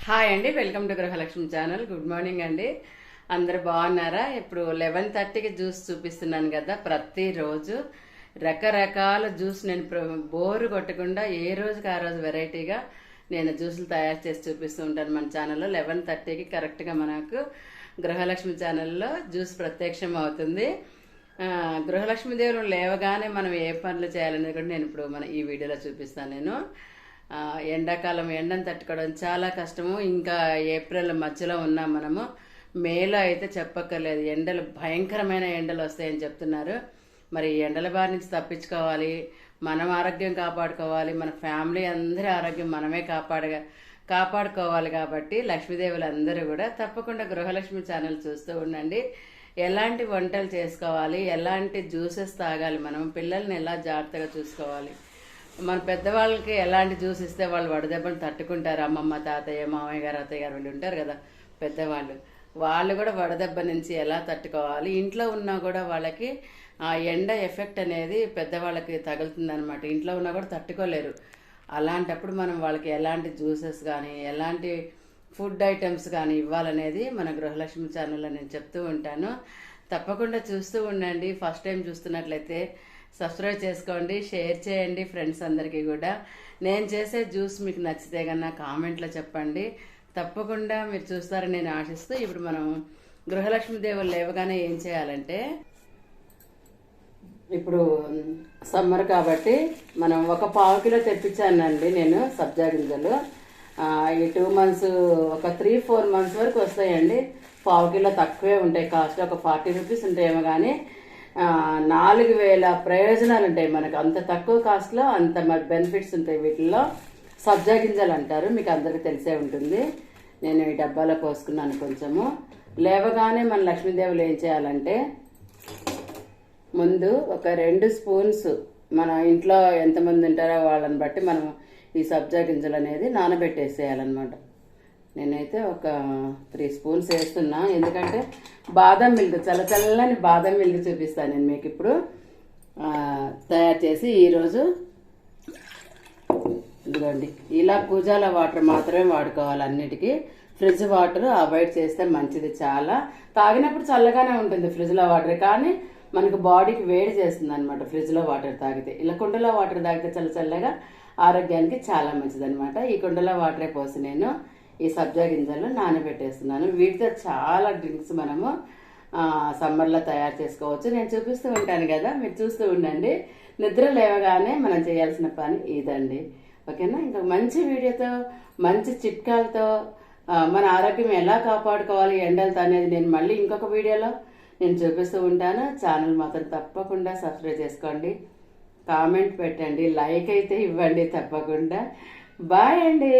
Hi అండి, welcome to Gruhalakshmi channel. Good morning అండి. అందరు బాగున్నారా? ఇప్పుడు 11:30కి జ్యూస్ చూపిస్తున్నాను కదా. ప్రతిరోజు రకరకాల జ్యూస్ నేను బోరు కొట్టకుండా ఏ రోజుకి ఆ రోజు వెరైటీగా నేను జ్యూసులు తయారు చేసి చూపిస్తూ ఉంటాను మన ఛానల్లో. 11:30కి కరెక్ట్గా మనకు గృహలక్ష్మి ఛానల్లో జ్యూస్ ప్రత్యక్షం అవుతుంది. గృహలక్ష్మి దేవుడు లేవగానే మనం ఏ పనులు చేయాలనేది కూడా నేను ఇప్పుడు ఈ వీడియోలో చూపిస్తాను. నేను ఎండాకాలం ఎండను తట్టుకోవడం చాలా కష్టము. ఇంకా ఏప్రిల్ మధ్యలో ఉన్నాం మనము. మేలో అయితే చెప్పక్కర్లేదు, ఎండలు భయంకరమైన ఎండలు వస్తాయని చెప్తున్నారు. మరి ఎండల బారి నుంచి తప్పించుకోవాలి, మనం ఆరోగ్యం కాపాడుకోవాలి, మన ఫ్యామిలీ అందరి ఆరోగ్యం మనమే కాపాడుకోవాలి. కాబట్టి లక్ష్మీదేవులు అందరూ కూడా తప్పకుండా గృహలక్ష్మి ఛానల్ చూస్తూ ఉండండి. ఎలాంటి వంటలు చేసుకోవాలి, ఎలాంటి జ్యూసెస్ తాగాలి, మనం పిల్లల్ని ఎలా జాగ్రత్తగా చూసుకోవాలి, మన పెద్దవాళ్ళకి ఎలాంటి జ్యూస్ ఇస్తే వాళ్ళు వడదెబ్బను తట్టుకుంటారు. అమ్మమ్మ, తాతయ్య, మామయ్య గారు, అత్తయ్య గారు వీళ్ళు ఉంటారు కదా పెద్దవాళ్ళు, వాళ్ళు కూడా వడదెబ్బ నుంచి ఎలా తట్టుకోవాలి. ఇంట్లో ఉన్నా కూడా వాళ్ళకి ఆ ఎండ ఎఫెక్ట్ అనేది పెద్దవాళ్ళకి తగులుతుంది అనమాట. ఇంట్లో ఉన్నా కూడా తట్టుకోలేరు. అలాంటప్పుడు మనం వాళ్ళకి ఎలాంటి జ్యూసెస్ కానీ ఎలాంటి ఫుడ్ ఐటమ్స్ కానీ ఇవ్వాలనేది మన గృహలక్ష్మి ఛానల్లో నేను చెప్తూ ఉంటాను. తప్పకుండా చూస్తూ ఉండండి. ఫస్ట్ టైం చూస్తున్నట్లయితే సబ్స్క్రైబ్ చేసుకోండి, షేర్ చేయండి ఫ్రెండ్స్ అందరికీ కూడా. నేను చేసే జ్యూస్ మీకు నచ్చితే కన్నా కామెంట్లో చెప్పండి. తప్పకుండా మీరు చూస్తారని నేను ఆశిస్తూ, ఇప్పుడు మనం గృహలక్ష్మి దేవుళ్ళు లేవగానే ఏం చేయాలంటే, ఇప్పుడు సమ్మర్ కాబట్టి మనం ఒక 1/2 కిలో తెప్పించానండి నేను సబ్జా గింజలు. ఈ 2 months ఒక 3-4 months వరకు వస్తాయండి. 1/2 కిలో తక్కువే ఉంటాయి కాస్ట్, ఒక 40 రూపీస్ ఉంటాయేమో. కానీ 4,000 ప్రయోజనాలు ఉంటాయి మనకు. అంత తక్కువ కాస్ట్లో అంత బెనిఫిట్స్ ఉంటాయి వీటిల్లో. సబ్జా గింజలు అంటారు, మీకు అందరికీ తెలిసే ఉంటుంది. నేను ఈ డబ్బాలో పోసుకున్నాను కొంచెము. లేవగానే మన లక్ష్మీదేవులు ఏం చేయాలంటే, ముందు ఒక 2 స్పూన్స్, మన ఇంట్లో ఎంతమంది ఉంటారో వాళ్ళని బట్టి మనం ఈ సబ్జా గింజలు అనేది నానబెట్టేసేయాలన్నమాట. నేనైతే ఒక 3 స్పూన్స్ వేస్తున్నా, ఎందుకంటే బాదం మిల్క్, చల్లని బాదం మిల్క్ చూపిస్తాను నేను మీకు ఇప్పుడు తయారు చేసి. ఈరోజు ఇదిగోండి, ఇలా కూజాల వాటర్ మాత్రమే వాడుకోవాలి అన్నిటికీ. ఫ్రిడ్జ్ వాటర్ అవాయిడ్ చేస్తే మంచిది. చాలా తాగినప్పుడు చల్లగానే ఉంటుంది ఫ్రిడ్జ్లో వాటర్, కానీ మనకు బాడీకి వేడి చేస్తుంది అనమాట ఫ్రిడ్జ్లో వాటర్ తాగితే. ఇలా కుండలో వాటర్ తాగితే చల్లగా ఆరోగ్యానికి చాలా మంచిది అనమాట. ఈ కుండలో వాటరే పోసి నేను ఈ సబ్జా గింజలు నానబెట్టేస్తున్నాను. వీటితో చాలా డ్రింక్స్ మనము సమ్మర్లో తయారు చేసుకోవచ్చు. నేను చూపిస్తూ ఉంటాను కదా, మీరు చూస్తూ ఉండండి. నిద్ర లేవగానే మనం చేయాల్సిన పని ఇదండి, ఓకేనా? ఇంకా మంచి వీడియోతో, మంచి చిట్కాలతో మన ఆరోగ్యం ఎలా కాపాడుకోవాలి ఎండలతో అనేది నేను మళ్ళీ ఇంకొక వీడియోలో నేను చూపిస్తూ ఉంటాను. ఛానల్ మాత్రం తప్పకుండా సబ్స్క్రైబ్ చేసుకోండి, కామెంట్ పెట్టండి, లైక్ అయితే ఇవ్వండి తప్పకుండా. బాయ్ అండి.